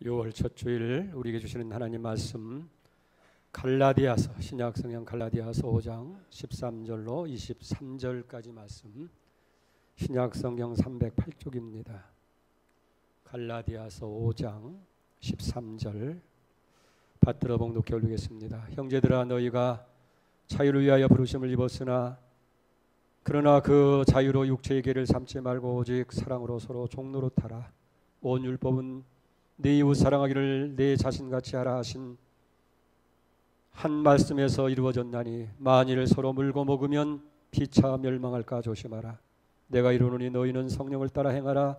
6월 첫 주일 우리에게 주시는 하나님 말씀 갈라디아서 신약성경 갈라디아서 5장 13절로 23절까지 말씀 신약성경 308쪽입니다. 갈라디아서 5장 13절 받들어 봉독해 올리겠습니다. 형제들아 너희가 자유를 위하여 부르심을 입었으나 그러나 그 자유로 육체의 계를 삼지 말고 오직 사랑으로 서로 종로로 타라. 온 율법은 네 이웃 사랑하기를 내 자신같이 하라 하신 한 말씀에서 이루어졌나니 만일 서로 물고 먹으면 피차 멸망할까 조심하라. 내가 이루노니 너희는 성령을 따라 행하라.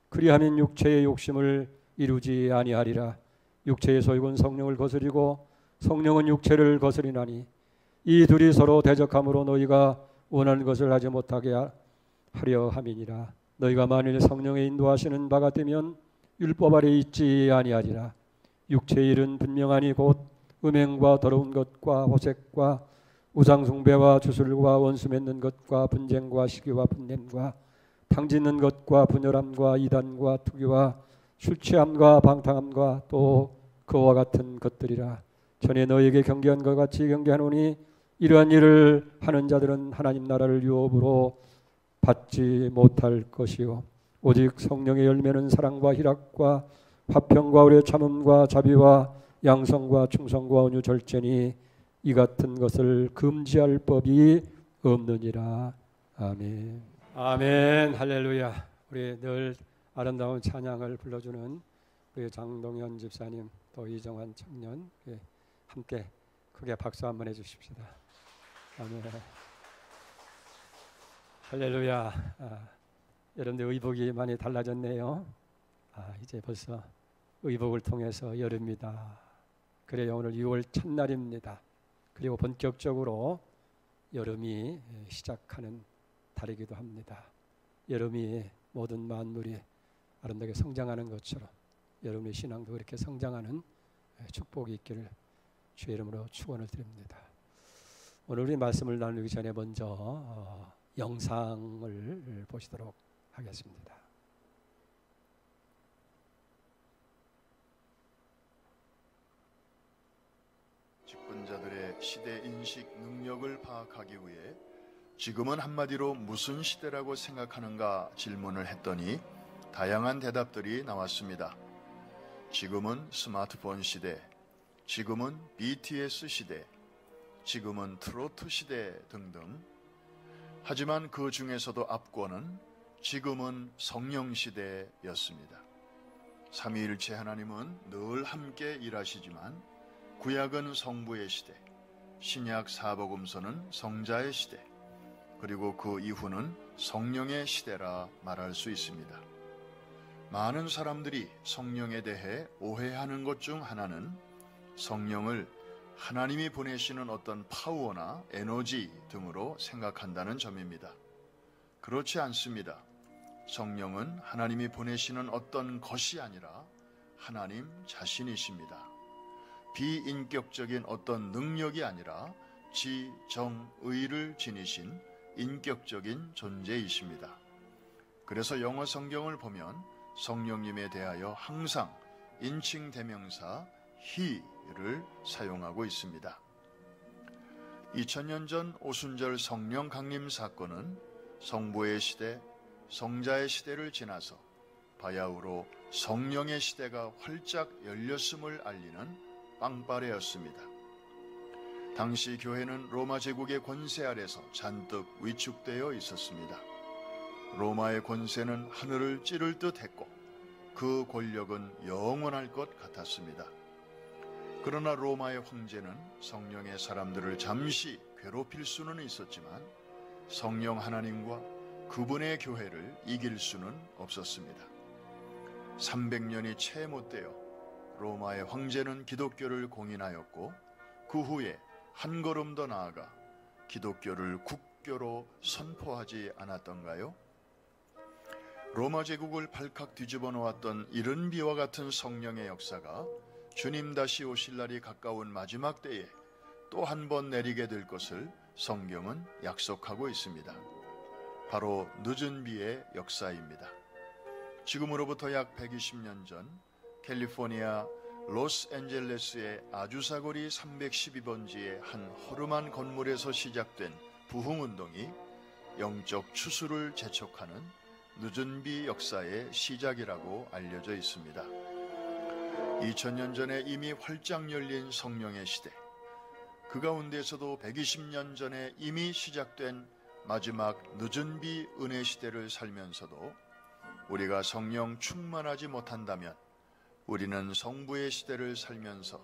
그리하면 육체의 욕심을 이루지 아니하리라. 육체의 소욕은 성령을 거스리고 성령은 육체를 거스리나니 이 둘이 서로 대적함으로 너희가 원하는 것을 하지 못하게 하려 함이니라. 너희가 만일 성령의 인도하시는 바가 되면 율법 아래 있지 아니하리라. 육체의 일은 분명하니 곧 음행과 더러운 것과 호색과 우상숭배와 주술과 원수 맺는 것과 분쟁과 시기와 분냄과 당짓는 것과 분열함과 이단과 투기와 술 취함과 방탕함과 또 그와 같은 것들이라. 전에 너에게 경계한 것 같이 경계하노니 이러한 일을 하는 자들은 하나님 나라를 유업으로 받지 못할 것이요 오직 성령의 열매는 사랑과 희락과 화평과 오래 참음과 자비와 양성과 충성과 온유 절제니 이 같은 것을 금지할 법이 없느니라. 아멘. 아멘. 할렐루야. 우리 늘 아름다운 찬양을 불러주는 우리 장동현 집사님 또 이정환 청년 함께 크게 박수 한번 해주십시다. 아멘. 할렐루야. 여러분들 의복이 많이 달라졌네요. 이제 벌써 의복을 통해서 여름이다. 그래요. 오늘 6월 첫날입니다. 그리고 본격적으로 여름이 시작하는 달이기도 합니다. 여름이 모든 만물이 아름답게 성장하는 것처럼 여러분의 신앙도 그렇게 성장하는 축복이 있기를 주의 이름으로 축원을 드립니다. 오늘 우리 말씀을 나누기 전에 먼저 영상을 보시도록 하겠습니다. 집권자들의 시대 인식 능력을 파악하기 위해 지금은 한마디로 무슨 시대라고 생각하는가 질문을 했더니 다양한 대답들이 나왔습니다. 지금은 스마트폰 시대, 지금은 BTS 시대, 지금은 트로트 시대 등등. 하지만 그 중에서도 압권은 지금은 성령 시대였습니다. 삼위일체 하나님은 늘 함께 일하시지만 구약은 성부의 시대, 신약 사복음서는 성자의 시대, 그리고 그 이후는 성령의 시대라 말할 수 있습니다. 많은 사람들이 성령에 대해 오해하는 것 중 하나는 성령을 하나님이 보내시는 어떤 파워나 에너지 등으로 생각한다는 점입니다. 그렇지 않습니다. 성령은 하나님이 보내시는 어떤 것이 아니라 하나님 자신이십니다. 비인격적인 어떤 능력이 아니라 지, 정, 의를 지니신 인격적인 존재이십니다. 그래서 영어 성경을 보면 성령님에 대하여 항상 인칭 대명사 He를 사용하고 있습니다. 2000년 전 오순절 성령 강림 사건은 성부의 시대, 성자의 시대를 지나서 바야흐로 성령의 시대가 활짝 열렸음을 알리는 빵빠레였습니다. 당시 교회는 로마 제국의 권세 아래서 잔뜩 위축되어 있었습니다. 로마의 권세는 하늘을 찌를 듯 했고 그 권력은 영원할 것 같았습니다. 그러나 로마의 황제는 성령의 사람들을 잠시 괴롭힐 수는 있었지만 성령 하나님과 그분의 교회를 이길 수는 없었습니다. 300년이 채 못되어 로마의 황제는 기독교를 공인하였고 그 후에 한 걸음 더 나아가 기독교를 국교로 선포하지 않았던가요? 로마 제국을 발칵 뒤집어 놓았던 이른 비와 같은 성령의 역사가 주님 다시 오실 날이 가까운 마지막 때에 또 한 번 내리게 될 것을 성경은 약속하고 있습니다. 바로 늦은 비의 역사입니다. 지금으로부터 약 120년 전 캘리포니아 로스앤젤레스의 아주사거리 312번지의 한 허름한 건물에서 시작된 부흥운동이 영적 추수를 재촉하는 늦은 비 역사의 시작이라고 알려져 있습니다. 2000년 전에 이미 활짝 열린 성령의 시대, 그 가운데서도 120년 전에 이미 시작된 마지막 늦은 비 은혜 시대를 살면서도 우리가 성령 충만하지 못한다면 우리는 성부의 시대를 살면서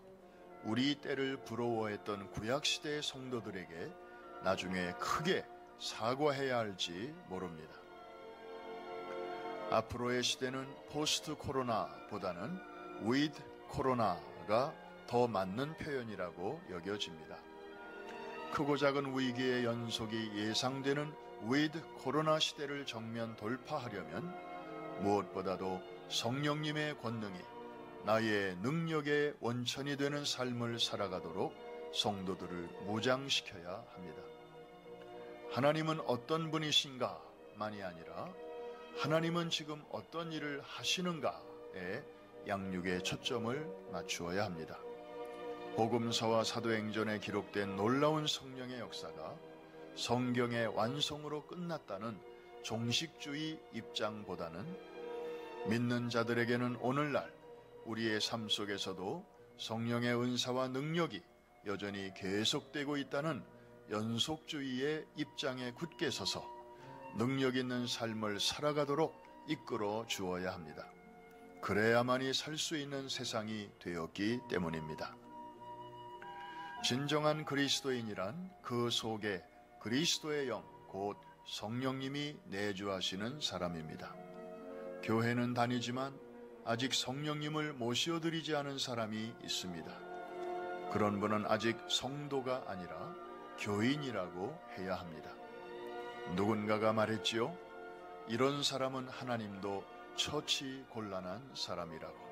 우리 때를 부러워했던 구약시대의 성도들에게 나중에 크게 사과해야 할지 모릅니다. 앞으로의 시대는 포스트 코로나보다는 위드 코로나가 더 맞는 표현이라고 여겨집니다. 크고 작은 위기의 연속이 예상되는 위드 코로나 시대를 정면 돌파하려면 무엇보다도 성령님의 권능이 나의 능력의 원천이 되는 삶을 살아가도록 성도들을 무장시켜야 합니다. 하나님은 어떤 분이신가만이 아니라 하나님은 지금 어떤 일을 하시는가에 양육의 초점을 맞추어야 합니다. 복음서와 사도행전에 기록된 놀라운 성령의 역사가 성경의 완성으로 끝났다는 종식주의 입장보다는 믿는 자들에게는 오늘날 우리의 삶 속에서도 성령의 은사와 능력이 여전히 계속되고 있다는 연속주의의 입장에 굳게 서서 능력 있는 삶을 살아가도록 이끌어 주어야 합니다. 그래야만이 살 수 있는 세상이 되었기 때문입니다. 진정한 그리스도인이란 그 속에 그리스도의 영, 곧 성령님이 내주하시는 사람입니다. 교회는 다니지만 아직 성령님을 모셔드리지 않은 사람이 있습니다. 그런 분은 아직 성도가 아니라 교인이라고 해야 합니다. 누군가가 말했지요. 이런 사람은 하나님도 처치 곤란한 사람이라고.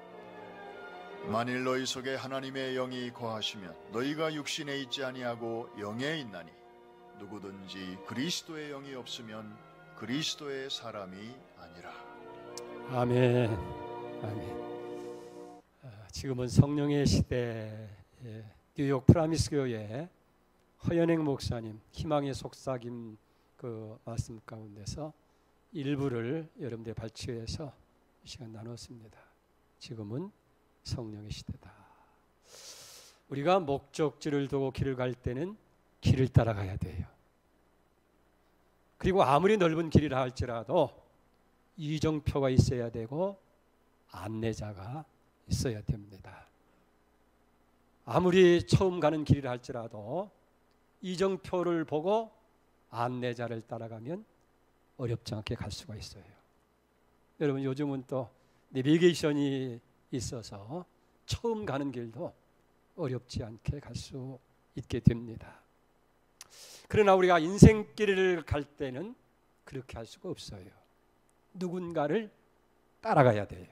만일 너희 속에 하나님의 영이 거하시면 너희가 육신에 있지 아니하고 영에 있나니 누구든지 그리스도의 영이 없으면 그리스도의 사람이 아니라. 아멘. 아멘. 지금은 성령의 시대, 뉴욕 프라미스 교회 허연행 목사님 희망의 속삭임 그 말씀 가운데서 일부를 여러분들의 발췌해서 이 시간 나눴습니다. 지금은 성령의 시대다. 우리가 목적지를 두고 길을 갈 때는 길을 따라가야 돼요. 그리고 아무리 넓은 길이라 할지라도 이정표가 있어야 되고 안내자가 있어야 됩니다. 아무리 처음 가는 길이라 할지라도 이정표를 보고 안내자를 따라가면 어렵지 않게 갈 수가 있어요. 여러분 요즘은 또 내비게이션이 있어서 처음 가는 길도 어렵지 않게 갈 수 있게 됩니다. 그러나 우리가 인생길을 갈 때는 그렇게 할 수가 없어요. 누군가를 따라가야 돼요.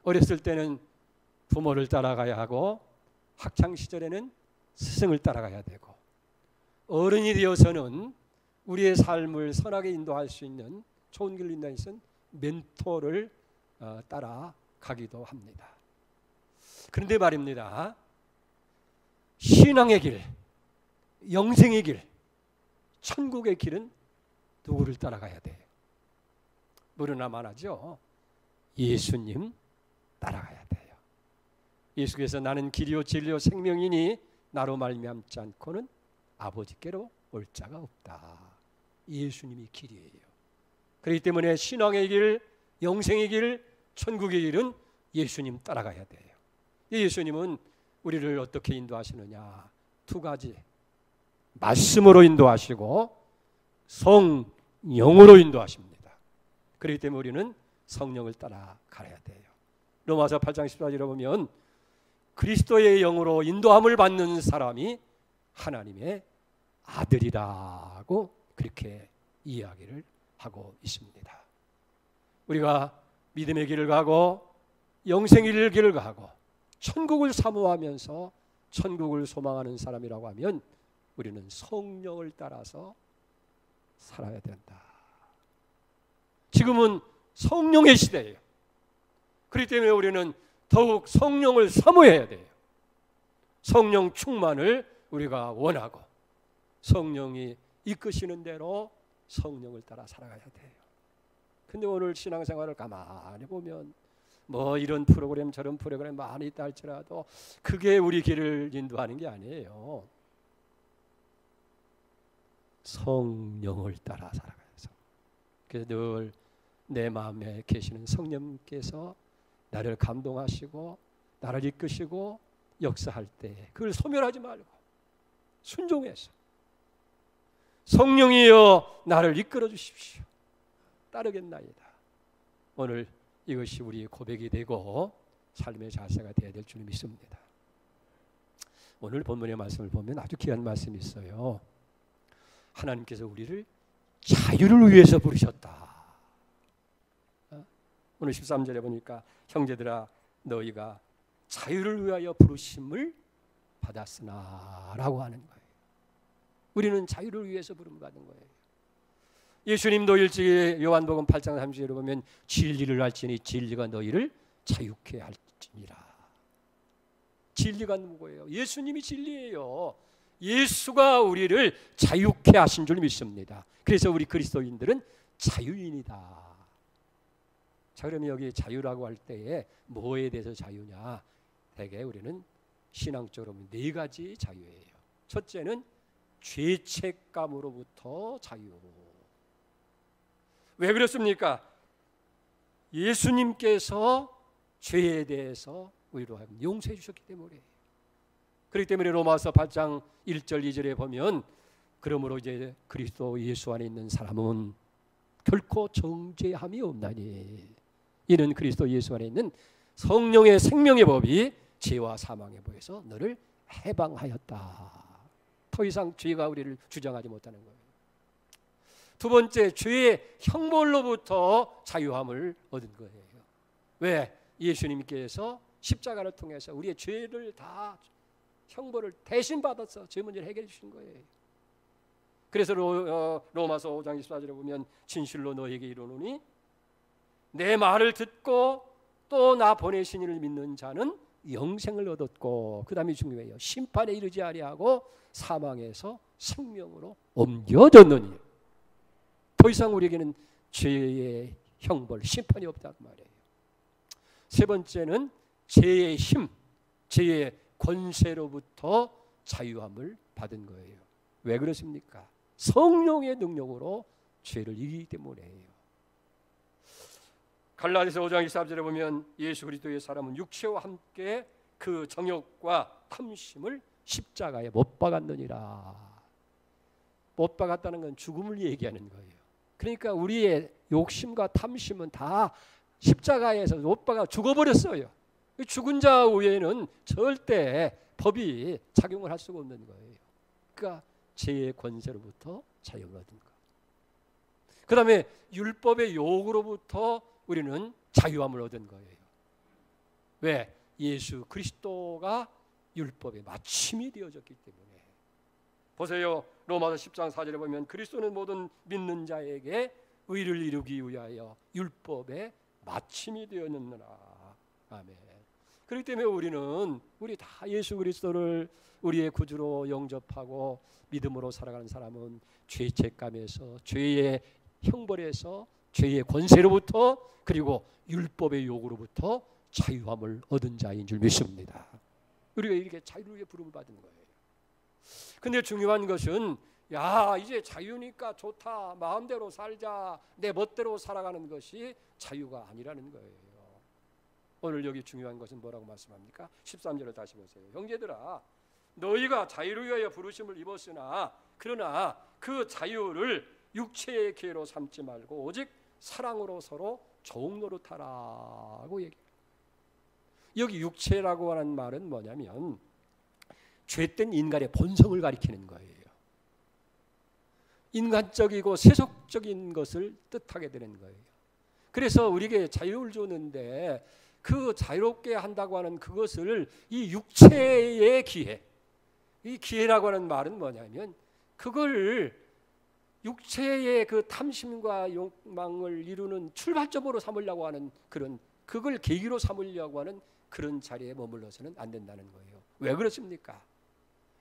어렸을 때는 부모를 따라가야 하고 학창시절에는 스승을 따라가야 되고 어른이 되어서는 우리의 삶을 선하게 인도할 수 있는 좋은 길로 인도할 수 있는 멘토를 따라가기도 합니다. 그런데 말입니다. 신앙의 길, 영생의 길, 천국의 길은 누구를 따라가야 돼요? 물으나 말하죠. 예수님 따라가야 돼요. 예수께서 나는 길이요 진리요 생명이니 나로 말미암지 않고는 아버지께로 올 자가 없다. 예수님이 길이에요. 그렇기 때문에 신앙의 길, 영생의 길, 천국의 길은 예수님 따라가야 돼요. 예수님은 우리를 어떻게 인도하시느냐? 두 가지. 말씀으로 인도하시고 성령으로 인도하십니다. 그렇기 때문에 우리는 성령을 따라가야 돼요. 로마서 8장 14절에 보면 그리스도의 영으로 인도함을 받는 사람이 하나님의 아들이라고 그렇게 이야기를 하고 있습니다. 우리가 믿음의 길을 가고 영생의 길을 가고 천국을 사모하면서 천국을 소망하는 사람이라고 하면 우리는 성령을 따라서 살아야 된다. 지금은 성령의 시대예요. 그렇기 때문에 우리는 더욱 성령을 사모해야 돼요. 성령 충만을 우리가 원하고 성령이 이끄시는 대로 성령을 따라 살아가야 돼요. 근데 오늘 신앙생활을 가만히 보면 뭐 이런 프로그램 저런 프로그램 많이 있다 할지라도 그게 우리 길을 인도하는 게 아니에요. 성령을 따라 살아가서. 그래서 늘 내 마음에 계시는 성령께서 나를 감동하시고 나를 이끄시고 역사할 때 그걸 소멸하지 말고 순종해서 성령이여 나를 이끌어 주십시오. 따르겠나이다. 오늘 이것이 우리의 고백이 되고 삶의 자세가 되어야 될 줄 믿습니다. 오늘 본문의 말씀을 보면 아주 귀한 말씀이 있어요. 하나님께서 우리를 자유를 위해서 부르셨다. 오늘 13절에 보니까 형제들아 너희가 자유를 위하여 부르심을 받았으나 라고 하는 거예요. 우리는 자유를 위해서 부름을 받은 거예요. 예수님도 일찍이 요한복음 8장 30절에 보면 진리를 알지니 진리가 너희를 자유케 할지니라. 진리가 누구예요? 예수님이 진리예요. 예수가 우리를 자유케 하신 줄 믿습니다. 그래서 우리 그리스도인들은 자유인이다. 자, 그러면 여기 자유라고 할 때에 뭐에 대해서 자유냐? 대개 우리는 신앙적으로 네 가지 자유예요. 첫째는 죄책감으로부터 자유. 왜 그렇습니까? 예수님께서 죄에 대해서 우리로 용서해 주셨기 때문에. 그렇기 때문에 로마서 8장 1절 2절에 보면 그러므로 이제 그리스도 예수 안에 있는 사람은 결코 정죄함이 없나니 이는 그리스도 예수 안에 있는 성령의 생명의 법이 죄와 사망의 법에서 너를 해방하였다. 더 이상 죄가 우리를 주장하지 못하는 거예요. 두 번째, 죄의 형벌로부터 자유함을 얻은 거예요. 왜? 예수님께서 십자가를 통해서 우리의 죄를 다 형벌을 대신 받아서 죄 문제를 해결해 주신 거예요. 그래서 로마서 5장 24절에 보면 진실로 너에게 이르노니 내 말을 듣고 또 나 보내신 이를 믿는 자는 영생을 얻었고 그 다음이 중요해요. 심판에 이르지 아니하고 사망에서 생명으로 옮겨졌느니 더 이상 우리에게는 죄의 형벌, 심판이 없다고 말해요. 세 번째는 죄의 힘, 죄의 권세로부터 자유함을 받은 거예요. 왜 그렇습니까? 성령의 능력으로 죄를 이기기 때문에요. 갈라디아서 5장 24절에 보면 예수 그리스도의 사람은 육체와 함께 그 정욕과 탐심을 십자가에 못 박았느니라. 못 박았다는 건 죽음을 얘기하는 거예요. 그러니까 우리의 욕심과 탐심은 다 십자가에서 못 박아 죽어버렸어요. 죽은 자 외에는 절대 법이 작용을 할 수가 없는 거예요. 그러니까 죄의 권세로부터 자유를 얻은 것. 그 다음에 율법의 요구로부터 우리는 자유함을 얻은 거예요. 왜? 예수 그리스도가 율법의 마침이 되어졌기 때문에. 보세요. 로마서 10장 4절에 보면 그리스도는 모든 믿는 자에게 의를 이루기 위하여 율법의 마침이 되었느니라. 아멘. 그렇기 때문에 우리 다 예수 그리스도를 우리의 구주로 영접하고 믿음으로 살아가는 사람은 죄책감에서 죄의 형벌에서 죄의 권세로부터 그리고 율법의 요구로부터 자유함을 얻은 자인 줄 믿습니다. 우리가 이렇게 자유를 위해 부름을 받은 거예요. 근데 중요한 것은 이제 자유니까 좋다, 마음대로 살자, 내 멋대로 살아가는 것이 자유가 아니라는 거예요. 오늘 여기 중요한 것은 뭐라고 말씀합니까? 13절을 다시 보세요. 형제들아 너희가 자유를 위하여 부르심을 입었으나 그러나 그 자유를 육체의 기회로 삼지 말고 오직 사랑으로 서로 종노릇하라고 얘기해요. 여기 육체라고 하는 말은 뭐냐면 죄된 인간의 본성을 가리키는 거예요. 인간적이고 세속적인 것을 뜻하게 되는 거예요. 그래서 우리에게 자유를 주는데 그 자유롭게 한다고 하는 그것을 이 육체의 기회, 이 기회라고 하는 말은 뭐냐면 그걸 육체의 그 탐심과 욕망을 이루는 출발점으로 삼으려고 하는 그런 그걸 계기로 삼으려고 하는 그런 자리에 머물러서는 안 된다는 거예요. 왜 그렇습니까?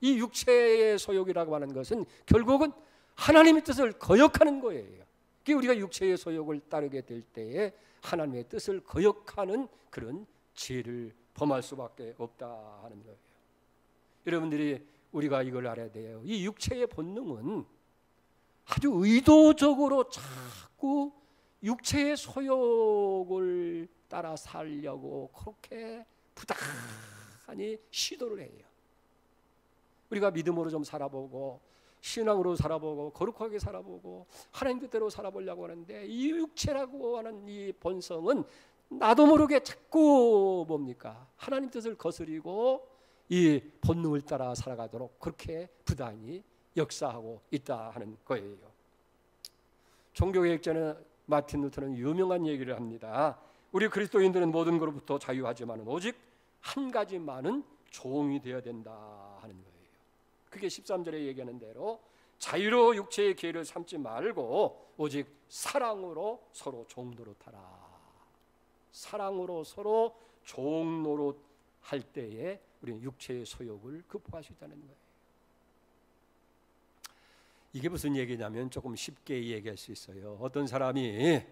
이 육체의 소욕이라고 하는 것은 결국은 하나님의 뜻을 거역하는 거예요. 우리가 육체의 소욕을 따르게 될 때에 하나님의 뜻을 거역하는 그런 죄를 범할 수밖에 없다 하는 거예요. 여러분들이 우리가 이걸 알아야 돼요. 이 육체의 본능은 아주 의도적으로 자꾸 육체의 소욕을 따라 살려고 그렇게 부단히 시도를 해요. 우리가 믿음으로 좀 살아보고 신앙으로 살아보고 거룩하게 살아보고 하나님 뜻대로 살아보려고 하는데 이 육체라고 하는 이 본성은 나도 모르게 자꾸 뭡니까? 하나님 뜻을 거스리고 이 본능을 따라 살아가도록 그렇게 부단히 역사하고 있다 하는 거예요. 종교개혁자는 마틴 루터는 유명한 얘기를 합니다. 우리 그리스도인들은 모든 것으로부터 자유하지만 오직 한 가지만은 종이 되어야 된다 하는 거예요. 그게 13절에 얘기하는 대로 자유로 육체의 기회를 삼지 말고 오직 사랑으로 서로 종노릇하라. 사랑으로 서로 종노릇할 때에 우리는 육체의 소욕을 극복할 수 있다는 거예요. 이게 무슨 얘기냐면 조금 쉽게 얘기할 수 있어요. 어떤 사람이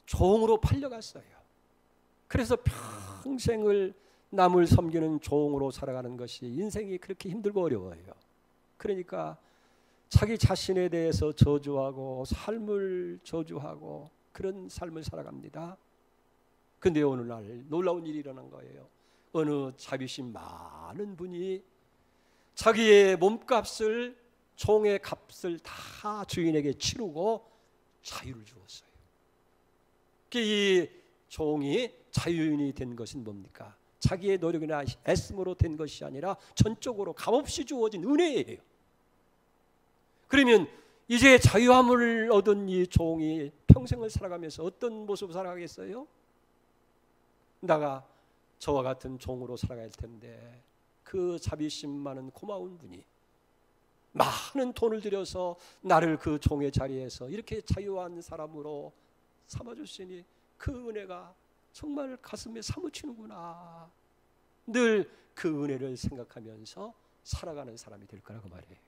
종으로 팔려갔어요. 그래서 평생을 남을 섬기는 종으로 살아가는 것이 인생이 그렇게 힘들고 어려워요. 그러니까 자기 자신에 대해서 저주하고 삶을 저주하고 그런 삶을 살아갑니다. 근데 어느 날 놀라운 일이 일어난 거예요. 어느 자비심 많은 분이 자기의 몸값을 종의 값을 다 주인에게 치르고 자유를 주었어요. 이 종이 자유인이 된 것은 뭡니까? 자기의 노력이나 애씀으로 된 것이 아니라 전적으로 값없이 주어진 은혜예요. 그러면 이제 자유함을 얻은 이 종이 평생을 살아가면서 어떤 모습을 살아가겠어요? 나가 저와 같은 종으로 살아갈 텐데 그 자비심 많은 고마운 분이 많은 돈을 들여서 나를 그 종의 자리에서 이렇게 자유한 사람으로 삼아줬으니 그 은혜가 정말 가슴에 사무치는구나. 늘 그 은혜를 생각하면서 살아가는 사람이 될 거라고 말이에요.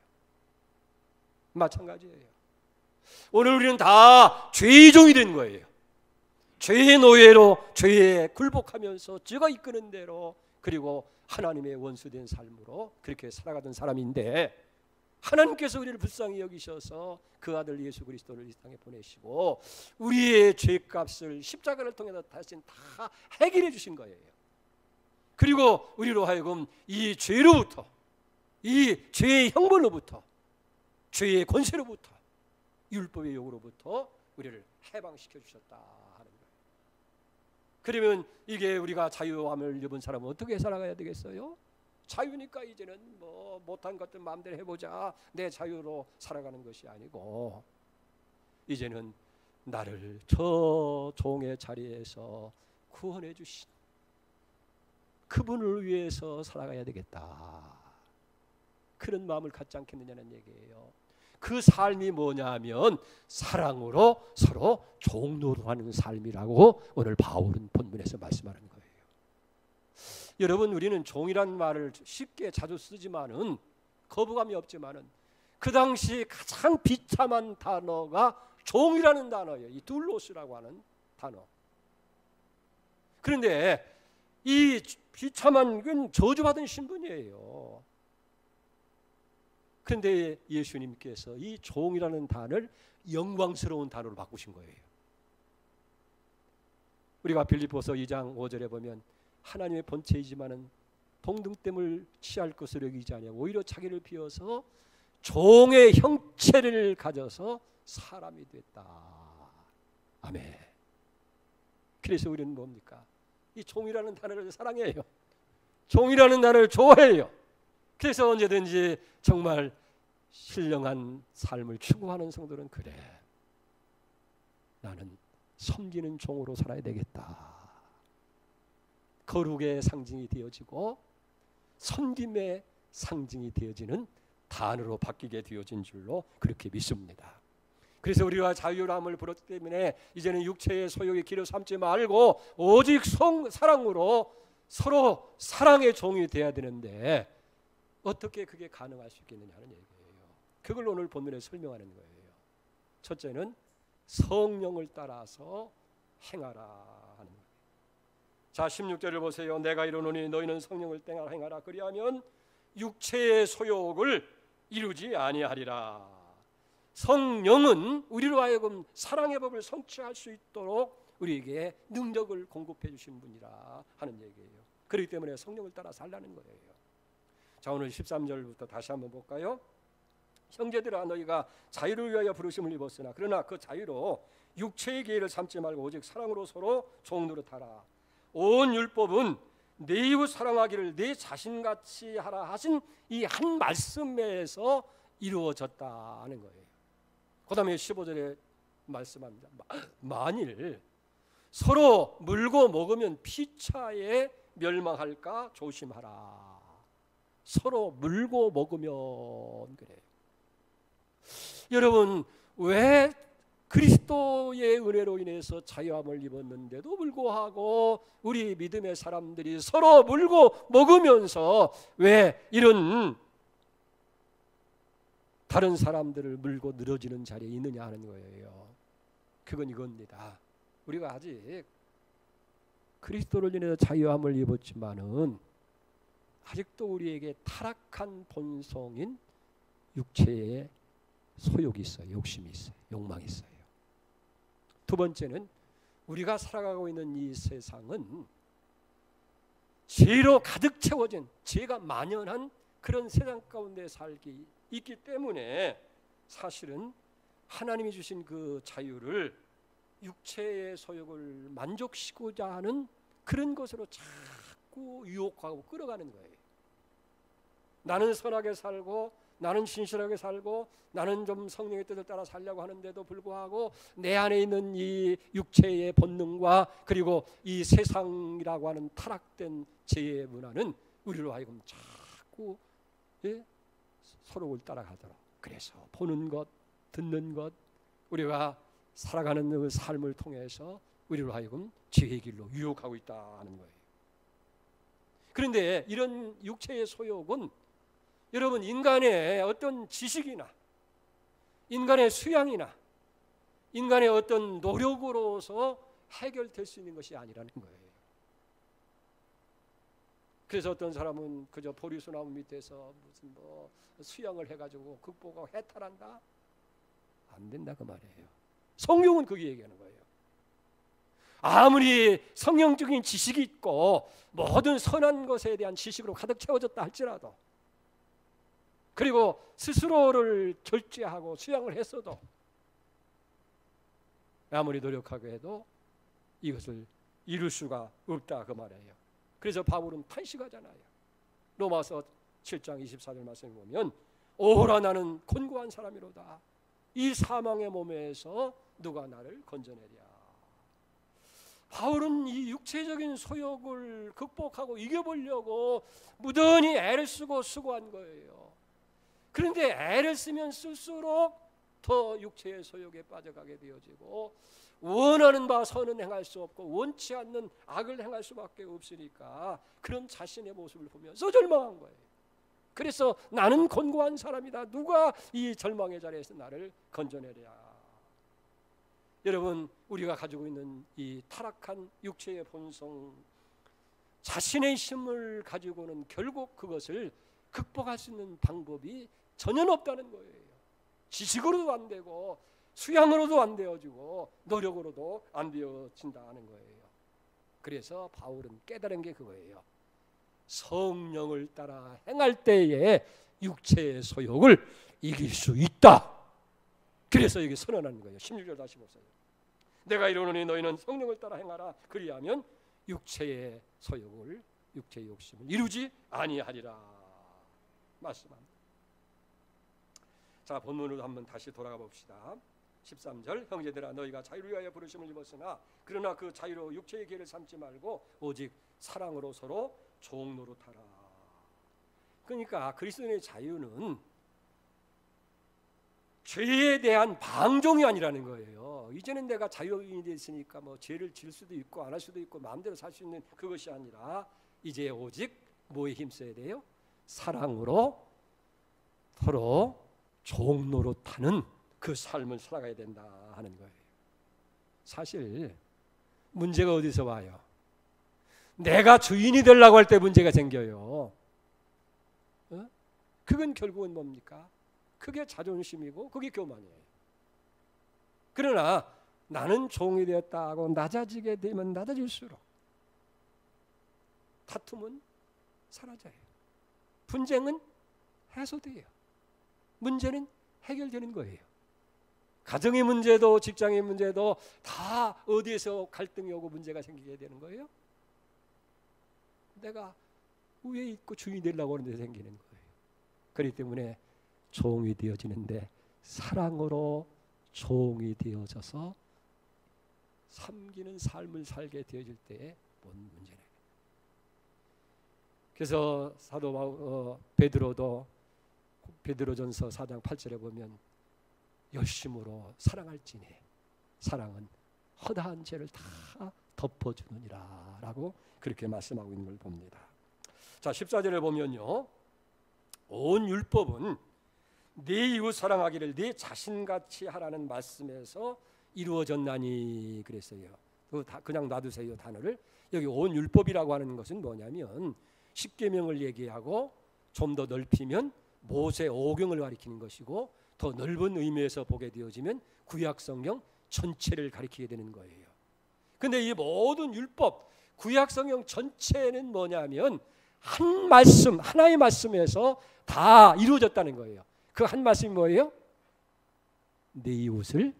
마찬가지예요. 오늘 우리는 다 죄의 종이 된 거예요. 죄의 노예로 죄에 굴복하면서 죄가 이끄는 대로 그리고 하나님의 원수된 삶으로 그렇게 살아가던 사람인데 하나님께서 우리를 불쌍히 여기셔서 그 아들 예수 그리스도를 이 땅에 보내시고 우리의 죄값을 십자가를 통해서 다시 다 해결해 주신 거예요. 그리고 우리로 하여금 이 죄로부터 이 죄의 형벌로부터 죄의 권세로부터 율법의 용으로부터 우리를 해방시켜 주셨다 하는 거예요. 그러면 이게 우리가 자유함을 입은 사람은 어떻게 살아가야 되겠어요? 자유니까 이제는 뭐 못한 것들 마음대로 해보자 내 자유로 살아가는 것이 아니고 이제는 나를 저 종의 자리에서 구원해 주신 그분을 위해서 살아가야 되겠다. 그런 마음을 갖지 않겠느냐는 얘기예요. 그 삶이 뭐냐면 사랑으로 서로 종노릇하는 삶이라고 오늘 바울은 본문에서 말씀하는 거예요. 여러분 우리는 종이란 말을 쉽게 자주 쓰지만은 거부감이 없지만은 그 당시 가장 비참한 단어가 종이라는 단어예요. 이 둘로스라고 하는 단어. 그런데 이 비참한 건 저주받은 신분이에요. 그런데 예수님께서 이 종이라는 단어를 영광스러운 단어로 바꾸신 거예요. 우리가 빌립보서 2장 5절에 보면 하나님의 본체이지만은 동등됨을 취할 것으로 여기지 아니하고 오히려 자기를 비워서 종의 형체를 가져서 사람이 됐다. 아멘. 그래서 우리는 뭡니까? 이 종이라는 단어를 사랑해요. 종이라는 단어를 좋아해요. 그래서 언제든지 정말 신령한 삶을 추구하는 성도는 그래. 나는 섬기는 종으로 살아야 되겠다. 거룩의 상징이 되어지고 섬김의 상징이 되어지는 단어로 바뀌게 되어진 줄로 그렇게 믿습니다. 그래서 우리가 자유함을 부르기 때문에 이제는 육체의 소욕의 길을 삼지 말고 오직 사랑으로 서로 사랑의 종이 되어야 되는데 어떻게 그게 가능할 수 있겠느냐 하는 얘기예요. 그걸 오늘 본문에 설명하는 거예요. 첫째는 성령을 따라서 행하라 하는 거예요. 자, 16절을 보세요. 내가 이르노니 너희는 성령을 따라 행하라. 그리하면 육체의 소욕을 이루지 아니하리라. 성령은 우리로 하여금 사랑의 법을 성취할 수 있도록 우리에게 능력을 공급해 주신 분이라 하는 얘기예요. 그렇기 때문에 성령을 따라 살라는 거예요. 자, 오늘 13절부터 다시 한번 볼까요? 형제들아 너희가 자유를 위하여 부르심을 입었으나 그러나 그 자유로 육체의 기회를 삼지 말고 오직 사랑으로 서로 종노릇하라. 온 율법은 내 이웃 사랑하기를 내 자신같이 하라 하신 이 한 말씀에서 이루어졌다는 거예요. 그 다음에 15절에 말씀합니다. 만일 서로 물고 먹으면 피차에 멸망할까 조심하라. 서로 물고 먹으면 그래요. 여러분, 왜 그리스도의 은혜로 인해서 자유함을 입었는데도 불구하고 우리 믿음의 사람들이 서로 물고 먹으면서 왜 이런 다른 사람들을 물고 늘어지는 자리에 있느냐 하는 거예요. 그건 이겁니다. 우리가 아직 그리스도를 인해서 자유함을 입었지만은 아직도 우리에게 타락한 본성인 육체의 소욕이 있어요. 욕심이 있어요. 욕망이 있어요. 두 번째는 우리가 살아가고 있는 이 세상은 죄로 가득 채워진, 죄가 만연한 그런 세상 가운데 살기 있기 때문에 사실은 하나님이 주신 그 자유를 육체의 소욕을 만족시키고자 하는 그런 것으로 자꾸 유혹하고 끌어가는 거예요. 나는 선하게 살고 나는 신실하게 살고 나는 좀 성령의 뜻을 따라 살려고 하는데도 불구하고 내 안에 있는 이 육체의 본능과 그리고 이 세상이라고 하는 타락된 죄의 문화는 우리로 하여금 자꾸 서로를 따라가도록, 그래서 보는 것, 듣는 것, 우리가 살아가는 그 삶을 통해서 우리로 하여금 죄의 길로 유혹하고 있다는 거예요. 그런데 이런 육체의 소욕은 여러분 인간의 어떤 지식이나 인간의 수양이나 인간의 어떤 노력으로서 해결될 수 있는 것이 아니라는 거예요. 그래서 어떤 사람은 그저 보리수나무 밑에서 무슨 뭐 수양을 해가지고 극복하고 해탈한다? 안 된다 그 말이에요. 성경은 그게 얘기하는 거예요. 아무리 성경적인 지식이 있고 모든 선한 것에 대한 지식으로 가득 채워졌다 할지라도, 그리고 스스로를 절제하고 수양을 했어도 아무리 노력하게 해도 이것을 이룰 수가 없다 그 말이에요. 그래서 바울은 탄식하잖아요. 로마서 7장 24절 말씀을 보면 오라 나는 곤고한 사람이로다. 이 사망의 몸에서 누가 나를 건져내랴. 바울은 이 육체적인 소욕을 극복하고 이겨보려고 무던히 애를 쓰고 수고한 거예요. 그런데 애를 쓰면 쓸수록 더 육체의 소욕에 빠져가게 되어지고 원하는 바 선은 행할 수 없고 원치 않는 악을 행할 수밖에 없으니까 그런 자신의 모습을 보면서 절망한 거예요. 그래서 나는 곤고한 사람이다. 누가 이 절망의 자리에서 나를 건져내랴. 여러분, 우리가 가지고 있는 이 타락한 육체의 본성, 자신의 힘을 가지고는 결국 그것을 극복할 수 있는 방법이 전혀 없다는 거예요. 지식으로도 안 되고 수양으로도 안 되어지고 노력으로도 안 되어진다는 거예요. 그래서 바울은 깨달은 게 그거예요. 성령을 따라 행할 때에 육체의 소욕을 이길 수 있다. 그래서 여기 선언하는 거예요. 16절 다시 보세요. 내가 이르노니 너희는 성령을 따라 행하라. 그리하면 육체의 소욕을, 육체의 욕심을 이루지 아니하리라 말씀합니다. 자, 본문으로 한번 다시 돌아가 봅시다. 13절 형제들아 너희가 자유를 위하여 부르심을 입었으나 그러나 그 자유로 육체의 기회를 삼지 말고 오직 사랑으로 서로 종노릇하라. 그러니까 그리스도인의 자유는 죄에 대한 방종이 아니라는 거예요. 이제는 내가 자유인이 됐으니까 뭐 죄를 질 수도 있고 안 할 수도 있고 마음대로 살 수 있는 그것이 아니라 이제 오직 뭐에 힘써야 돼요? 사랑으로 서로 종노릇하는 그 삶을 살아가야 된다 하는 거예요. 사실 문제가 어디서 와요? 내가 주인이 되려고 할 때 문제가 생겨요. 그건 결국은 뭡니까? 그게 자존심이고 그게 교만이에요. 그러나 나는 종이 되었다고 낮아지게 되면 낮아질수록 다툼은 사라져요. 분쟁은 해소돼요. 문제는 해결되는 거예요. 가정의 문제도 직장의 문제도 다 어디에서 갈등이 오고 문제가 생기게 되는 거예요? 내가 위에 있고 주인이 되려고 하는 데 생기는 거예요. 그렇기 때문에 종이 되어지는데 사랑으로 종이 되어져서 섬기는 삶을 살게 되어질 때에 뭔 문제냐. 그래서 사도 베드로도 베드로전서 4장 8절에 보면 열심으로 사랑할지니 사랑은 허다한 죄를 다 덮어주느니라 라고 그렇게 말씀하고 있는 걸 봅니다. 자, 14절에 보면요, 온 율법은 네 이웃 사랑하기를 네 자신같이 하라는 말씀에서 이루어졌나니 그랬어요. 그냥 놔두세요 단어를. 여기 온 율법이라고 하는 것은 뭐냐면 십계명을 얘기하고 좀 더 넓히면 모세 오경을 가리키는 것이고 더 넓은 의미에서 보게 되어지면 구약 성경 전체를 가리키게 되는 거예요. 근데 이 모든 율법 구약 성경 전체는 뭐냐면 한 말씀, 하나의 말씀에서 다 이루어졌다는 거예요. 그 한 말씀이 뭐예요? 내 이웃을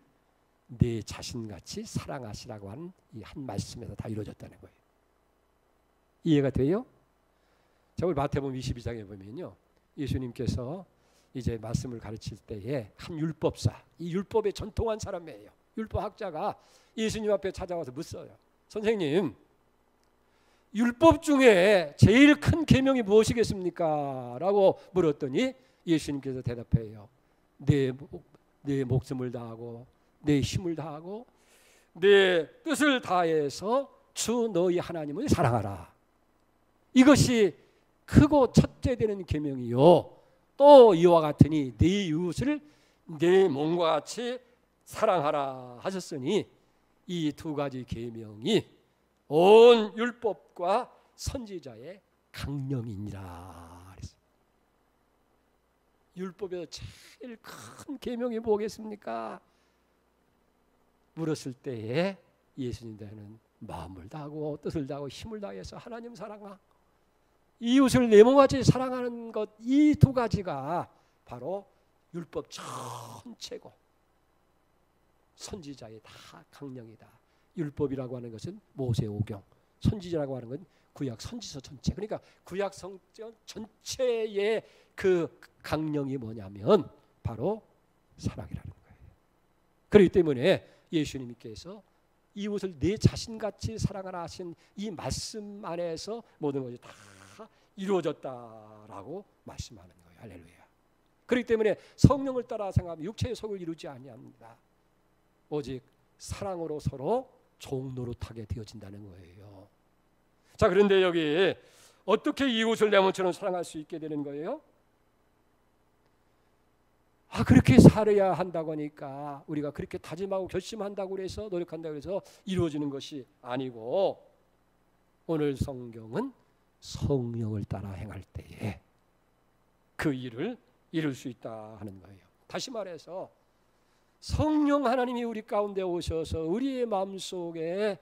내 자신같이 사랑하시라고 하는 이 한 말씀에서 다 이루어졌다는 거예요. 이해가 돼요? 자, 우리 마태복음 22장에 보면요, 예수님께서 이제 말씀을 가르칠 때에 한 율법사, 이 율법에 전통한 사람이에요. 율법학자가 예수님 앞에 찾아와서 묻어요. 선생님, 율법 중에 제일 큰 계명이 무엇이겠습니까? 라고 물었더니 예수님께서 대답해요. 내 목숨을 다하고 내 힘을 다하고 내 뜻을 다해서 주 너희 하나님을 사랑하라. 이것이 크고 첫째 되는 계명이요. 또 이와 같으니 네 이웃을 내 몸과 같이 사랑하라 하셨으니 이 두 가지 계명이 온 율법과 선지자의 강령이니라. 율법에서 제일 큰 계명이 뭐겠습니까? 물었을 때에 예수님께서는 마음을 다하고 뜻을 다하고 힘을 다해서 하나님 사랑하, 이웃을 내 몸같이 사랑하는 것, 이 두 가지가 바로 율법 전체고 선지자의 다 강령이다. 율법이라고 하는 것은 모세오경, 선지자라고 하는 건 구약 선지서 전체. 그러니까 구약 성경 전체의 그 강령이 뭐냐면 바로 사랑이라는 거예요. 그렇기 때문에 예수님께서 이웃을 내 자신같이 사랑하라 하신 이 말씀 안에서 모든 것이 다 이루어졌다라고 말씀하는 거예요. 할렐루야. 그렇기 때문에 성령을 따라 생각하면 육체의 속을 이루지 아니합니다. 오직 사랑으로 서로 종노릇하게 되어진다는 거예요. 자, 그런데 여기 어떻게 이웃을 내 몸처럼 사랑할 수 있게 되는 거예요? 그렇게 살아야 한다고 하니까 우리가 그렇게 다짐하고 결심한다고 해서 노력한다고 해서 이루어지는 것이 아니고 오늘 성경은 성령을 따라 행할 때에 그 일을 이룰 수 있다 하는 거예요. 다시 말해서 성령 하나님이 우리 가운데 오셔서 우리의 마음속에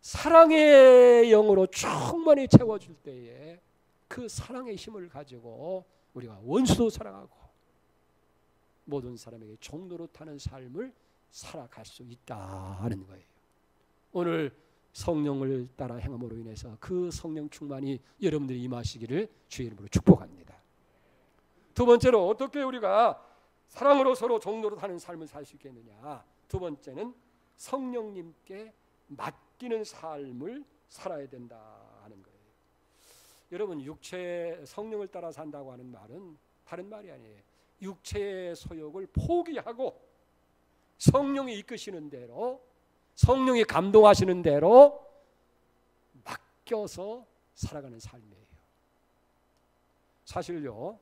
사랑의 영으로 충만히 채워줄 때에 그 사랑의 힘을 가지고 우리가 원수도 사랑하고 모든 사람에게 종노릇하는 삶을 살아갈 수 있다 하는 거예요. 오늘 성령을 따라 행함으로 인해서 그 성령 충만이 여러분들이 임하시기를 주의 이름으로 축복합니다. 두 번째로 어떻게 우리가 사랑으로 서로 종노릇하는 삶을 살 수 있겠느냐. 두 번째는 성령님께 맡기는 삶을 살아야 된다 하는 거예요. 여러분, 육체 성령을 따라 산다고 하는 말은 다른 말이 아니에요. 육체의 소욕을 포기하고 성령이 이끄시는 대로, 성령이 감동하시는 대로 맡겨서 살아가는 삶이에요. 사실요,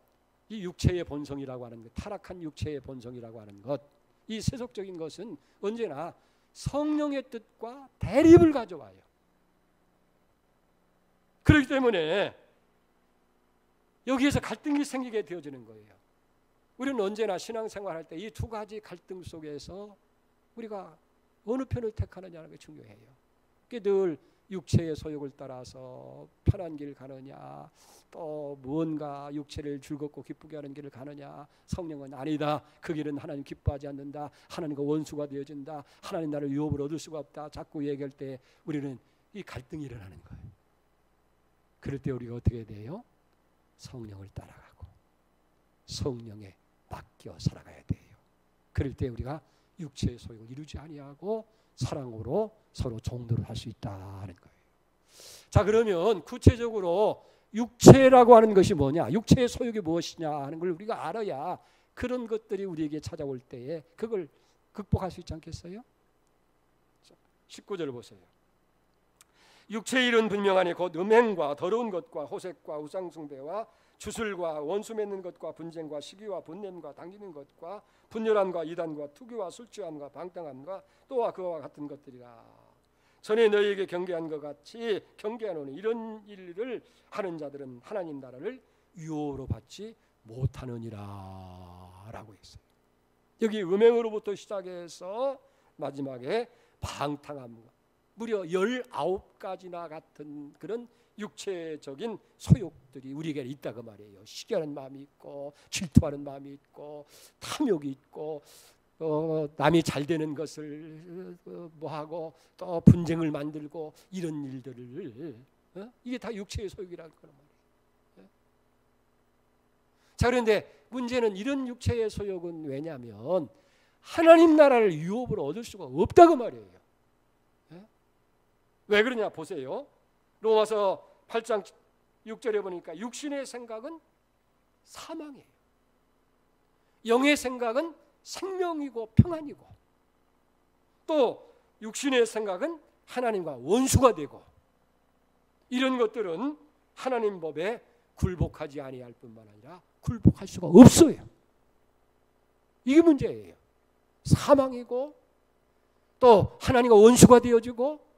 이 육체의 본성이라고 하는 것, 타락한 육체의 본성이라고 하는 것, 이 세속적인 것은 언제나 성령의 뜻과 대립을 가져와요. 그렇기 때문에 여기에서 갈등이 생기게 되어지는 거예요. 우리는 언제나 신앙생활할 때 이 두 가지 갈등 속에서 우리가 어느 편을 택하느냐는 게 중요해요. 그게 늘 육체의 소욕을 따라서 편한 길 가느냐, 또 무언가 육체를 즐겁고 기쁘게 하는 길을 가느냐. 성령은 아니다. 그 길은 하나님 기뻐하지 않는다. 하나님과 원수가 되어진다. 하나님 나를 유업을 얻을 수가 없다. 자꾸 얘기할 때 우리는 이 갈등이 일어나는 거예요. 그럴 때 우리가 어떻게 돼요? 성령을 따라가고 성령에 맡겨 살아가야 돼요. 그럴 때 우리가 육체의 소욕을 이루지 아니하고 사랑으로 서로 종노를 할 수 있다는 거예요. 자, 그러면 구체적으로 육체라고 하는 것이 뭐냐, 육체의 소욕이 무엇이냐 하는 걸 우리가 알아야 그런 것들이 우리에게 찾아올 때에 그걸 극복할 수 있지 않겠어요? 19절 보세요. 육체의 일은 분명하니 곧 음행과 더러운 것과 호색과 우상숭배와 주술과 원수 맺는 것과 분쟁과 시기와 분냄과 당기는 것과 분열함과 이단과 투기와 술 취함과 방탕함과 또한 그와 같은 것들이라. 전에 너희에게 경계한 것 같이 경계하노니 이런 일을 하는 자들은 하나님 나라를 유업으로 받지 못하느니라 라고 했어요. 여기 음행으로부터 시작해서 마지막에 방탕함과 무려 19가지나 같은 그런 육체적인 소욕들이 우리에게 있다 그 말이에요. 시기하는 마음이 있고 질투하는 마음이 있고 탐욕이 있고 남이 잘 되는 것을 뭐하고 또 분쟁을 만들고 이런 일들을 이게 다 육체의 소욕이라는 거란 말이에요. 자, 그런데 문제는 이런 육체의 소욕은 왜냐하면 하나님 나라를 유업으로 얻을 수가 없다 그 말이에요. 왜 그러냐 보세요. 로마서 8장 6절에 보니까 육신의 생각은 사망이에요. 영의 생각은 생명이고 평안이고 또 육신의 생각은 하나님과 원수가 되고 이런 것들은 하나님 법에 굴복하지 아니할 뿐만 아니라 굴복할 수가 없어요. 이게 문제예요. 사망이고 또 하나님과 원수가 되어지고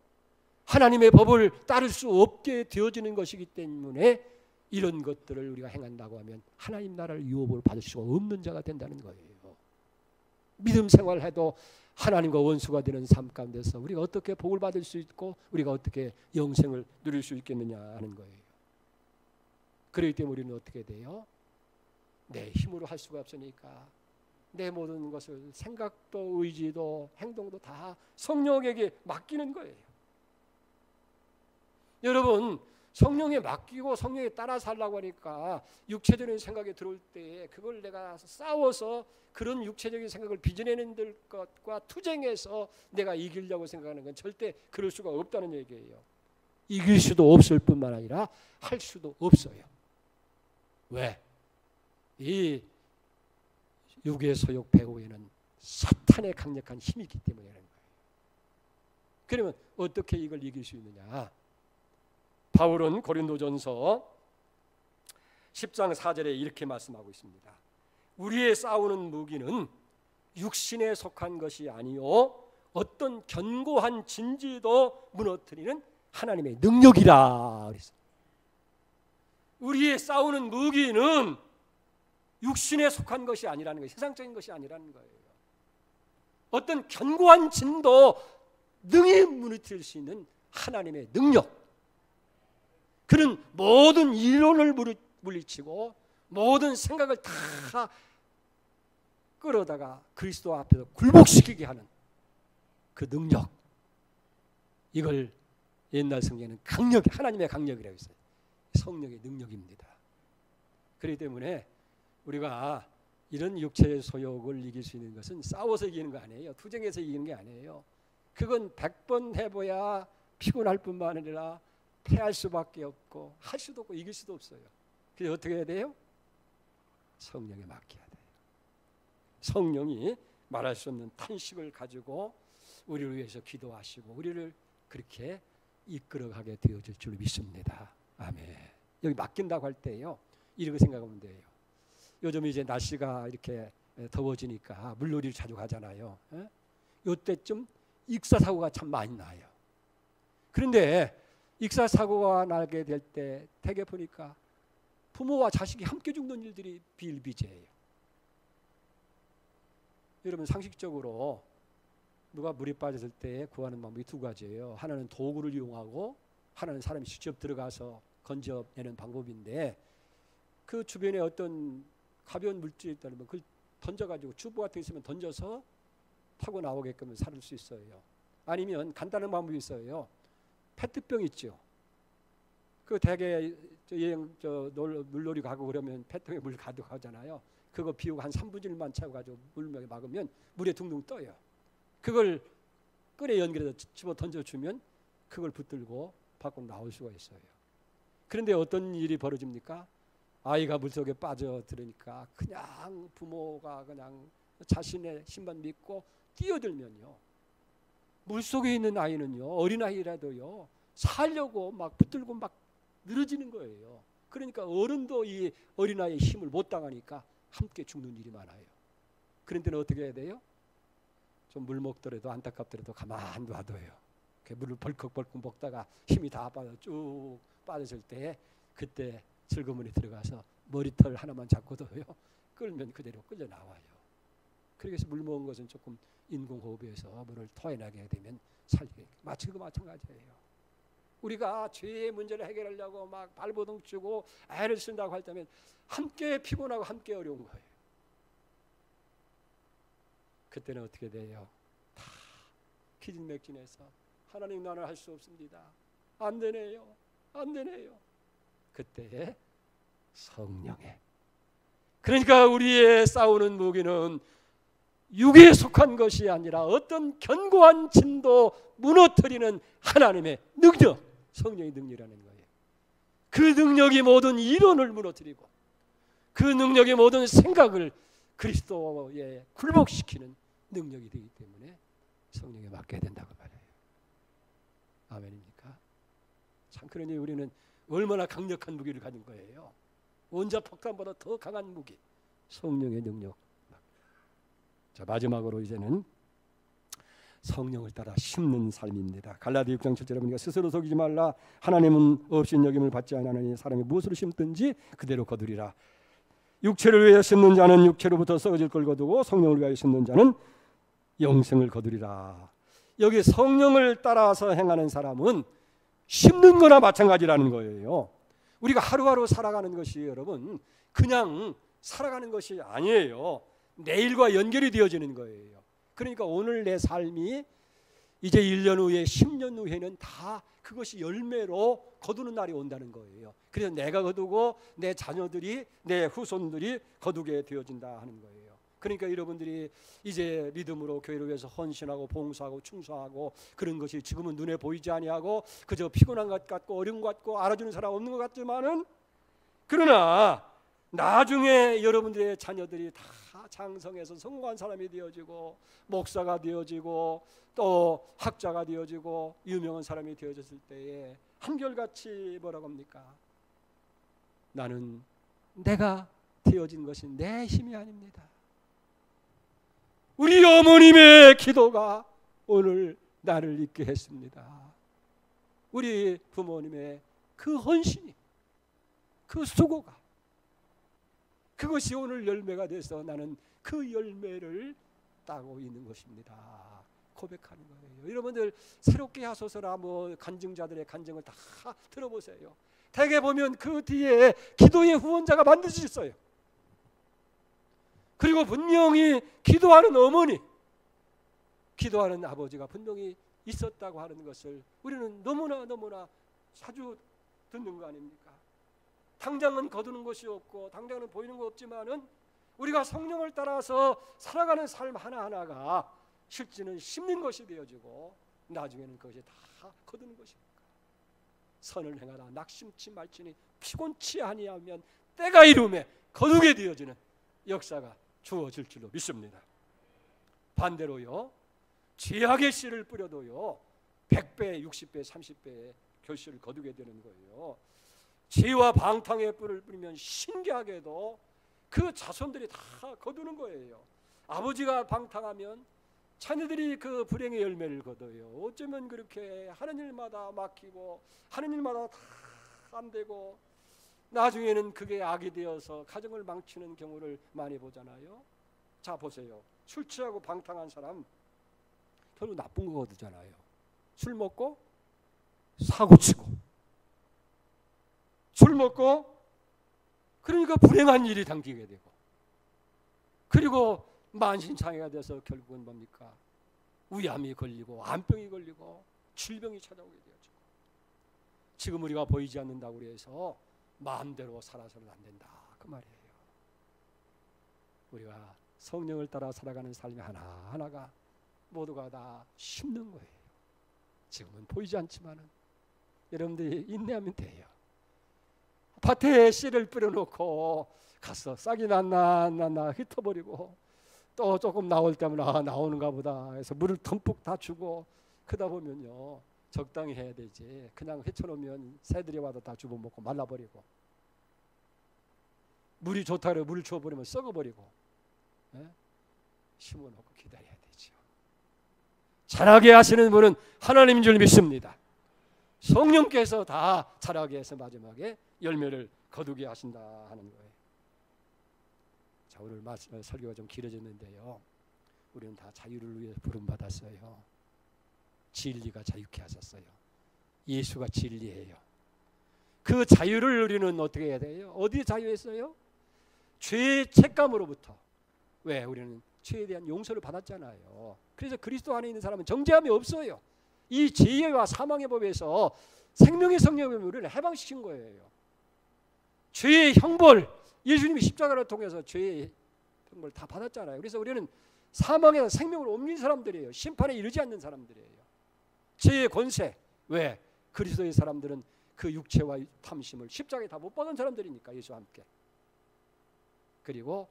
하나님의 법을 따를 수 없게 되어지는 것이기 때문에 이런 것들을 우리가 행한다고 하면 하나님 나라를 유업으로 받을 수가 없는 자가 된다는 거예요. 믿음 생활해도 하나님과 원수가 되는 삶 가운데서 우리가 어떻게 복을 받을 수 있고 우리가 어떻게 영생을 누릴 수 있겠느냐 하는 거예요. 그렇기 때문에 우리는 어떻게 돼요? 내 힘으로 할 수가 없으니까 내 모든 것을 생각도 의지도 행동도 다 성령에게 맡기는 거예요. 여러분, 성령에 맡기고 성령에 따라 살라고 하니까 육체적인 생각이 들어올 때 그걸 내가 싸워서 그런 육체적인 생각을 빚어내는 것과 투쟁해서 내가 이기려고 생각하는 건 절대 그럴 수가 없다는 얘기예요. 이길 수도 없을 뿐만 아니라 할 수도 없어요. 왜? 이 육의 소욕 배후에는 사탄의 강력한 힘이 있기 때문이라는 거예요. 그러면 어떻게 이걸 이길 수 있느냐? 바울은 고린도전서 10장 4절에 이렇게 말씀하고 있습니다. 우리의 싸우는 무기는 육신에 속한 것이 아니요 어떤 견고한 진지도 무너뜨리는 하나님의 능력이라 그랬어요. 우리의 싸우는 무기는 육신에 속한 것이 아니라는 거예요. 세상적인 것이 아니라는 거예요. 어떤 견고한 진도 능히 무너뜨릴 수 있는 하나님의 능력. 그는 모든 이론을 물리치고 모든 생각을 다 끌어다가 그리스도 앞에서 굴복시키게 하는 그 능력. 이걸 옛날 성경에는 강력, 하나님의 강력이라고 했어요. 성령의 능력입니다. 그렇기 때문에 우리가 이런 육체의 소욕을 이길 수 있는 것은 싸워서 이기는 거 아니에요. 투쟁해서 이기는 게 아니에요. 그건 100번 해봐야 피곤할 뿐만 아니라 패할 수밖에 없고 할 수도 없고 이길 수도 없어요. 그래서 어떻게 해야 돼요? 성령에 맡겨야 돼요. 성령이 말할 수 없는 탄식을 가지고 우리를 위해서 기도하시고 우리를 그렇게 이끌어가게 되어질 줄 믿습니다. 아멘. 여기 맡긴다고 할 때요, 이렇게 생각하면 돼요. 요즘 이제 날씨가 이렇게 더워지니까 물놀이를 자주 가잖아요. 요때쯤 익사사고가 참 많이 나요. 그런데 익사사고가 나게 될 때 대개 보니까 부모와 자식이 함께 죽는 일들이 비일비재해요. 여러분, 상식적으로 누가 물에 빠졌을 때 구하는 방법이 두 가지예요. 하나는 도구를 이용하고 하나는 사람이 직접 들어가서 건져내는 방법인데, 그 주변에 어떤 가벼운 물질이 있다면 그걸 던져가지고 주보 같은 게 있으면 던져서 타고 나오게끔 살을 수 있어요. 아니면 간단한 방법이 있어요. 페트병 있죠. 그 대개 물놀이 가고 그러면 페트병에 물 가득하잖아요. 그거 비우고 한 3분의 1만 채워가지고 물병에 막으면 물에 둥둥 떠요. 그걸 끈에 연결해서 집어 던져주면 그걸 붙들고 밖으로 나올 수가 있어요. 그런데 어떤 일이 벌어집니까? 아이가 물속에 빠져들으니까 그냥 부모가 그냥 자신의 힘만 믿고 뛰어들면요, 물속에 있는 아이는요, 어린아이라도요, 살려고 막 붙들고 막 늘어지는 거예요. 그러니까 어른도 이 어린아이의 힘을 못 당하니까 함께 죽는 일이 많아요. 그런 때는 어떻게 해야 돼요? 좀 물 먹더라도 안타깝더라도 가만 놔둬요. 물을 벌컥벌컥 먹다가 힘이 다 빠져 쭉 빠졌을 때, 그때 슬그머니 들어가서 머리털 하나만 잡고도요, 끌면 그대로 끌려 나와요. 그래서 물 먹은 것은 조금 인공호흡에서 물을 토해나게 되면 살리게, 마치 그 마찬가지예요. 우리가 죄의 문제를 해결하려고 막 발버둥 치고 애를 쓴다고 할 때면 함께 피곤하고 함께 어려운 거예요. 그때는 어떻게 돼요? 다 기진맥진해서 하나님, 나는 할 수 없습니다. 안 되네요. 안 되네요. 그때 성령의, 그러니까 우리의 싸우는 무기는 육에 속한 것이 아니라 어떤 견고한 진도 무너뜨리는 하나님의 능력, 성령의 능력이라는 거예요. 그 능력이 모든 이론을 무너뜨리고 그 능력이 모든 생각을 그리스도에 굴복시키는 능력이 되기 때문에 성령에 맡겨야 된다고 말해요. 아멘입니까? 참, 그러니 우리는 얼마나 강력한 무기를 가진 거예요. 원자 폭탄보다 더 강한 무기, 성령의 능력. 자, 마지막으로 이제는 성령을 따라 심는 삶입니다. 갈라디 6장 7절에 보니까 스스로 속이지 말라. 하나님은 없인 여김을 받지 않으니 사람이 무엇으로 심든지 그대로 거두리라. 육체를 위하여 심는 자는 육체로부터 썩어질 걸 거두고 성령을 위하여 심는 자는 영생을 거두리라. 여기 성령을 따라서 행하는 사람은 심는 거나 마찬가지라는 거예요. 우리가 하루하루 살아가는 것이, 여러분, 그냥 살아가는 것이 아니에요. 내일과 연결이 되어지는 거예요. 그러니까 오늘 내 삶이 이제 1년 후에 10년 후에는 다 그것이 열매로 거두는 날이 온다는 거예요. 그래서 내가 거두고 내 자녀들이, 내 후손들이 거두게 되어진다 하는 거예요. 그러니까 여러분들이 이제 믿음으로 교회를 위해서 헌신하고 봉사하고 충성하고 그런 것이 지금은 눈에 보이지 아니하고 그저 피곤한 것 같고 어려운 것 같고 알아주는 사람 없는 것 같지만은, 그러나 나중에 여러분들의 자녀들이 다 장성해서 성공한 사람이 되어지고 목사가 되어지고 또 학자가 되어지고 유명한 사람이 되어졌을 때에 한결같이 뭐라고 합니까? 나는 내가 되어진 것이 내 힘이 아닙니다. 우리 어머님의 기도가 오늘 나를 있게 했습니다. 우리 부모님의 그 헌신이, 그 수고가, 그것이 오늘 열매가 돼서 나는 그 열매를 따고 있는 것입니다. 고백하는 거예요. 여러분들 새롭게 하소서라 뭐 간증자들의 간증을 다 들어보세요. 대개 보면 그 뒤에 기도의 후원자가 반드시 있어요. 그리고 분명히 기도하는 어머니, 기도하는 아버지가 분명히 있었다고 하는 것을 우리는 너무나 자주 듣는 거 아닙니까? 당장은 거두는 것이 없고 당장은 보이는 거 없지만은 우리가 성령을 따라서 살아가는 삶 하나하나가 실제는 심는 것이 되어지고 나중에는 그것이 다 거두는 것입니다. 선을 행하라 낙심치 말지니 피곤치 아니하면 때가 이름에 거두게 되어지는 역사가 주어질 줄로 믿습니다. 반대로요, 죄악의 씨를 뿌려도요 100배, 60배, 30배의 결실을 거두게 되는 거예요. 죄와 방탕의 뿔을 뿌리면 신기하게도 그 자손들이 다 거두는 거예요. 아버지가 방탕하면 자녀들이 그 불행의 열매를 거둬요. 어쩌면 그렇게 하는 일마다 막히고 하는 일마다 다 안 되고 나중에는 그게 악이 되어서 가정을 망치는 경우를 많이 보잖아요. 자 보세요. 술 취하고 방탕한 사람 별로 나쁜 거 거두잖아요. 술 먹고 사고치고 술 먹고 그러니까 불행한 일이 당기게 되고 그리고 만신창이가 돼서 결국은 뭡니까? 위암이 걸리고 암병이 걸리고 질병이 찾아오게 되어지고 지금 우리가 보이지 않는다고 해서 마음대로 살아서는 안 된다 그 말이에요. 우리가 성령을 따라 살아가는 삶이 하나하나가 모두가 다 심는 거예요. 지금은 보이지 않지만은 여러분들이 인내하면 돼요. 밭에 씨를 뿌려놓고 가서 싹이 났나 흩어버리고 또 조금 나올 때면 나오는가 보다 해서 물을 듬뿍 다 주고 그러다 보면요 적당히 해야 되지. 그냥 헤쳐놓으면 새들이 와도 다 주워먹고 말라버리고 물이 좋다고 물을 주워버리면 썩어버리고 심어놓고 기다려야 되죠. 자라게 하시는 분은 하나님인 줄 믿습니다. 성령께서 다 자라게 해서 마지막에 열매를 거두게 하신다 하는 거예요. 자, 오늘 설교가 좀 길어졌는데요. 우리는 다 자유를 위해 부름받았어요. 진리가 자유케 하셨어요. 예수가 진리예요. 그 자유를 우리는 어떻게 해야 돼요? 어디에 자유했어요? 죄의 책감으로부터. 왜? 우리는 죄에 대한 용서를 받았잖아요. 그래서 그리스도 안에 있는 사람은 정죄함이 없어요. 이 죄와 사망의 법에서 생명의 성령을 우리를 해방시킨 거예요. 죄의 형벌, 예수님이 십자가를 통해서 죄의 형벌 다 받았잖아요. 그래서 우리는 사망에서 생명으로 옮긴 사람들이에요. 심판에 이르지 않는 사람들이에요. 죄의 권세, 왜? 그리스도의 사람들은 그 육체와 탐심을 십자가에 다 못 박은 사람들이니까 예수와 함께. 그리고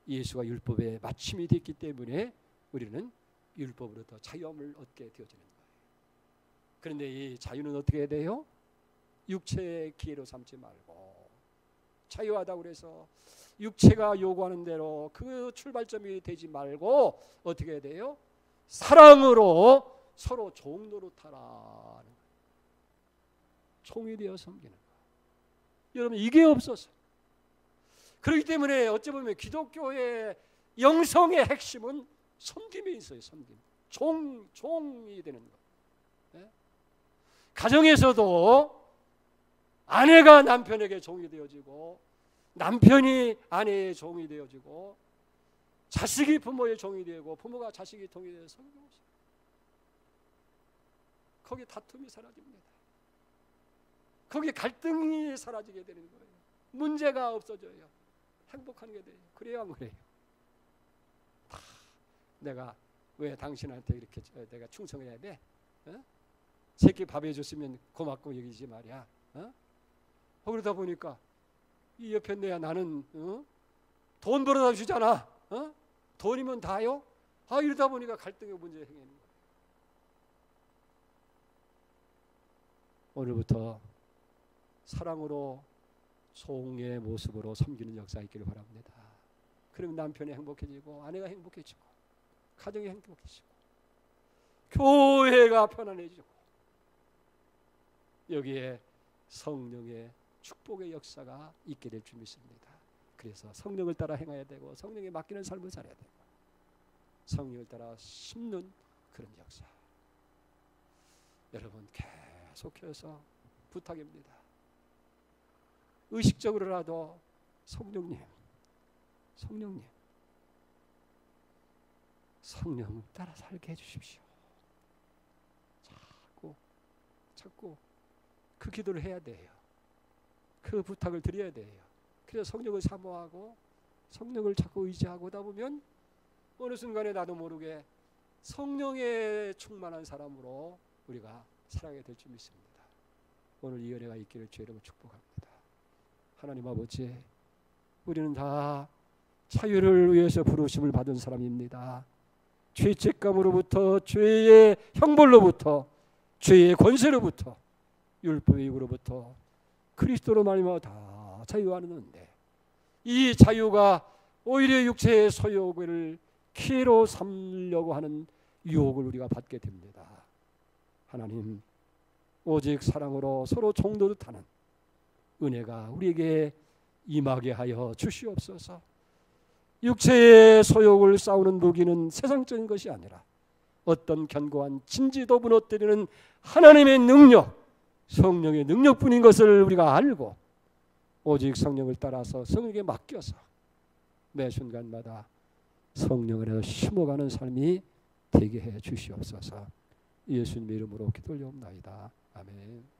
예수가 율법의 마침이 됐기 때문에 우리는 율법으로부터 자유함을 얻게 되어지는 거예요. 그런데 이 자유는 어떻게 해야 돼요? 육체의 기회로 삼지 말고 자유하다고 그래서 육체가 요구하는 대로 그 출발점이 되지 말고 어떻게 해야 돼요? 사랑으로 서로 종노릇하라는 거예요. 종이 되어 섬기는 거예요. 여러분 이게 없어서 그렇기 때문에 어찌 보면 기독교의 영성의 핵심은 섬김에 있어요. 섬김. 종이 되는 거. 네? 가정에서도 아내가 남편에게 종이 되어지고 남편이 아내의 종이 되어지고 자식이 부모의 종이 되고 부모가 자식이 종이 되어서 거기 다툼이 사라집니다. 거기 갈등이 사라지게 되는 거예요. 문제가 없어져요. 행복한 게 돼요. 그래요, 안 그래요? 내가 왜 당신한테 이렇게 내가 충성해야 돼? 어? 새끼 밥 해줬으면 고맙고 여기지 말이야. 어? 그러다 보니까 이 옆에 내야 나는 돈 벌어다 주잖아. 돈이면 다요? 이러다 보니까 갈등의 문제가 생기는 거예요. 오늘부터 사랑으로 종의 모습으로 섬기는 역사 있기를 바랍니다. 그러면 남편이 행복해지고 아내가 행복해지고 가정이 행복해지고 교회가 편안해지고 여기에 성령의 축복의 역사가 있게 될 줄 믿습니다. 그래서 성령을 따라 행해야 되고 성령에 맡기는 삶을 살아야 되고 성령을 따라 심는 그런 역사. 여러분 계속해서 부탁입니다. 의식적으로라도 성령 따라 살게 해주십시오. 자꾸 그 기도를 해야 돼요. 그 부탁을 드려야 돼요. 그래서 성령을 사모하고 성령을 자꾸 의지하고 하다 보면 어느 순간에 나도 모르게 성령에 충만한 사람으로 우리가 살아가게 될 줄 믿습니다. 오늘 이 은혜가 있기를 주의 이름으로 축복합니다. 하나님 아버지, 우리는 다 자유를 위해서 부르심을 받은 사람입니다. 죄책감으로부터, 죄의 형벌로부터, 죄의 권세로부터, 율법의 유혹으로부터 그리스도로 말미암아 다 자유하는데, 이 자유가 오히려 육체의 소욕을 기회로 삼으려고 하는 유혹을 우리가 받게 됩니다. 하나님, 오직 사랑으로 서로 종노릇하는 은혜가 우리에게 임하게 하여 주시옵소서. 육체의 소욕을 싸우는 무기는 세상적인 것이 아니라 어떤 견고한 진지도 무너뜨리는 하나님의 능력, 성령의 능력뿐인 것을 우리가 알고 오직 성령을 따라서 성령에게 맡겨서 매 순간마다 성령 안에서 심어가는 삶이 되게 해 주시옵소서. 예수님의 이름으로 기도 올려옵나이다. 아멘.